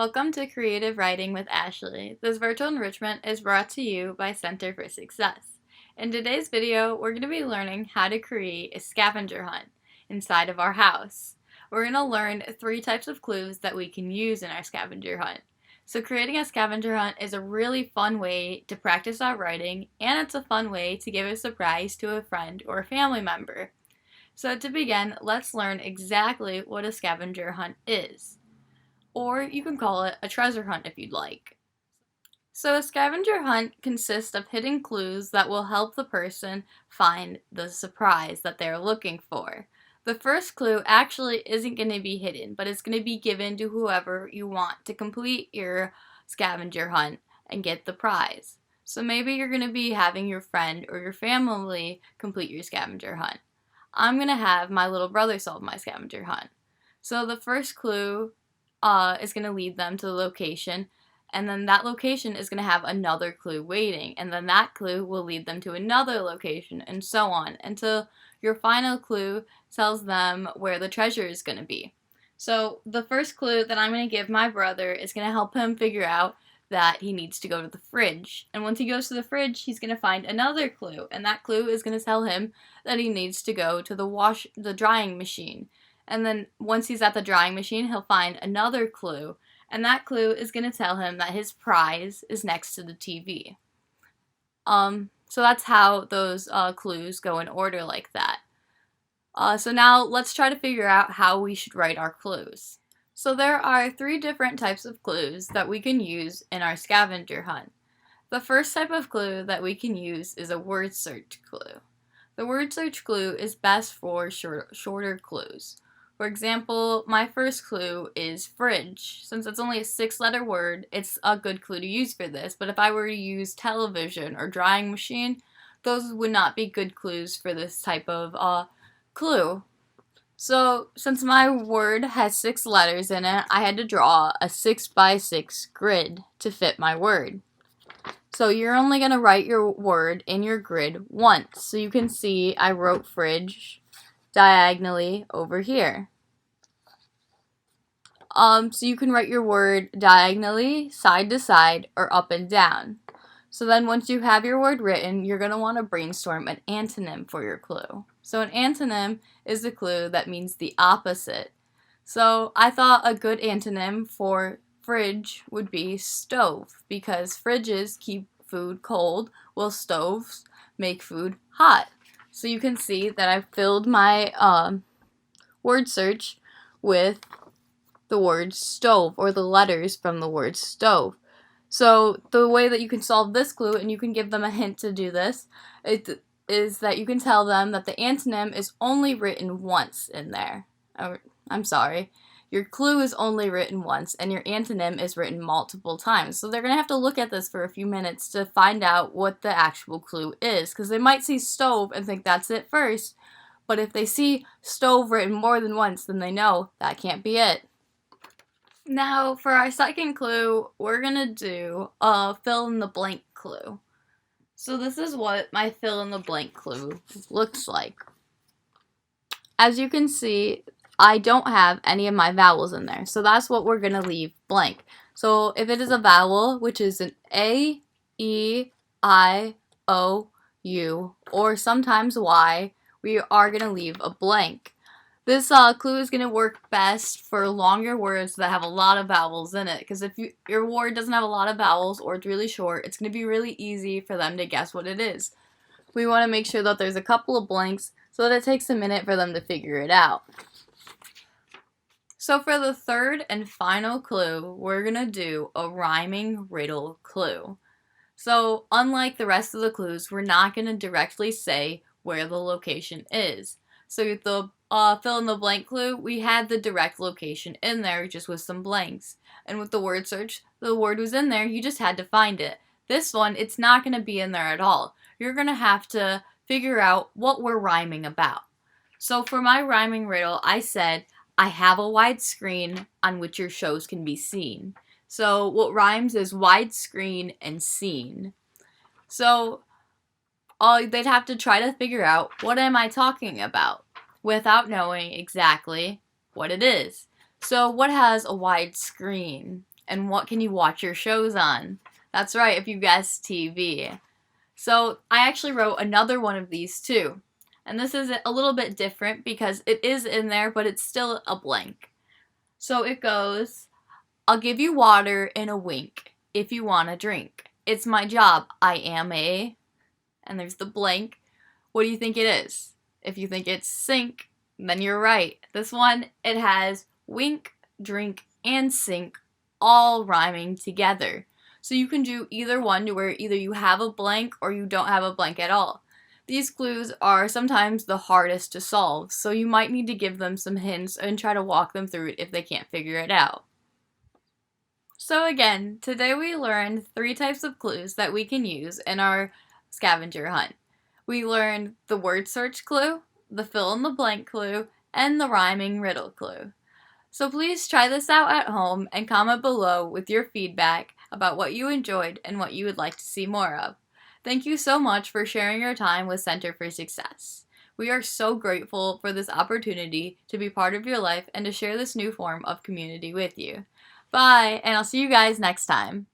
Welcome to Creative Writing with Ashleigh. This virtual enrichment is brought to you by Center for Success. In today's video, we're going to be learning how to create a scavenger hunt inside of our house. We're going to learn 3 types of clues that we can use in our scavenger hunt. So creating a scavenger hunt is a really fun way to practice our writing, and it's a fun way to give a surprise to a friend or a family member. So to begin, let's learn exactly what a scavenger hunt is. Or you can call it a treasure hunt if you'd like. So a scavenger hunt consists of hidden clues that will help the person find the surprise that they're looking for. The first clue actually isn't going to be hidden, but it's going to be given to whoever you want to complete your scavenger hunt and get the prize. So maybe you're going to be having your friend or your family complete your scavenger hunt. I'm going to have my little brother solve my scavenger hunt. So the first clue is going to lead them to the location, and then that location is going to have another clue waiting, and then that clue will lead them to another location, and so on, until your final clue tells them where the treasure is going to be. So the first clue that I'm going to give my brother is going to help him figure out that he needs to go to the fridge, and once he goes to the fridge, he's going to find another clue, and that clue is going to tell him that he needs to go to the drying machine. And then once he's at the drying machine, he'll find another clue, and that clue is going to tell him that his prize is next to the TV. So that's how those clues go in order like that. So now let's try to figure out how we should write our clues. So there are 3 different types of clues that we can use in our scavenger hunt. The first type of clue that we can use is a word search clue. The word search clue is best for shorter clues. For example, my first clue is fridge. Since it's only a 6-letter word, it's a good clue to use for this, but if I were to use television or drying machine, those would not be good clues for this type of clue. So, since my word has 6 letters in it, I had to draw a 6x6 grid to fit my word. So you're only going to write your word in your grid once. So you can see I wrote fridge diagonally over here. So you can write your word diagonally, side to side, or up and down. So then once you have your word written, you're going to want to brainstorm an antonym for your clue. So an antonym is a clue that means the opposite. So I thought a good antonym for fridge would be stove, because fridges keep food cold, while stoves make food hot. So you can see that I filled my word search with the word stove, or the letters from the word stove. So the way that you can solve this clue, and you can give them a hint to do this, is that you can tell them that the antonym is only written once in there. I'm sorry. Your clue is only written once, and your antonym is written multiple times. So they're going to have to look at this for a few minutes to find out what the actual clue is, because they might see stove and think that's it first, but if they see stove written more than once, then they know that can't be it. Now, for our second clue, we're going to do a fill-in-the-blank clue. So this is what my fill-in-the-blank clue looks like. As you can see, I don't have any of my vowels in there, so that's what we're going to leave blank. So if it is a vowel, which is an A, E, I, O, U, or sometimes Y, we are going to leave a blank. This clue is going to work best for longer words that have a lot of vowels in it, because if your word doesn't have a lot of vowels or it's really short, it's going to be really easy for them to guess what it is. We want to make sure that there's a couple of blanks so that it takes a minute for them to figure it out. So for the third and final clue, we're going to do a rhyming riddle clue. So unlike the rest of the clues, we're not going to directly say where the location is. So the fill-in-the-blank clue, we had the direct location in there just with some blanks. And with the word search, the word was in there, you just had to find it. This one, it's not going to be in there at all. You're going to have to figure out what we're rhyming about. So for my rhyming riddle, I said, I have a wide screen on which your shows can be seen. So what rhymes is wide screen and scene. So they'd have to try to figure out what am I talking about without knowing exactly what it is. So what has a wide screen? And what can you watch your shows on? That's right, if you guessed TV. So I actually wrote another one of these too. And this is a little bit different because it is in there, but it's still a blank. So it goes, I'll give you water in a wink if you want a drink. It's my job. I am a... And there's the blank. What do you think it is? If you think it's sink, then you're right. This one, it has wink, drink, and sink all rhyming together. So you can do either one to where either you have a blank or you don't have a blank at all. These clues are sometimes the hardest to solve, so you might need to give them some hints and try to walk them through it if they can't figure it out. So again, today we learned 3 types of clues that we can use in our scavenger hunt. We learned the word search clue, the fill-in-the-blank clue, and the rhyming riddle clue. So please try this out at home and comment below with your feedback about what you enjoyed and what you would like to see more of. Thank you so much for sharing your time with Center for Success. We are so grateful for this opportunity to be part of your life and to share this new form of community with you. Bye, and I'll see you guys next time.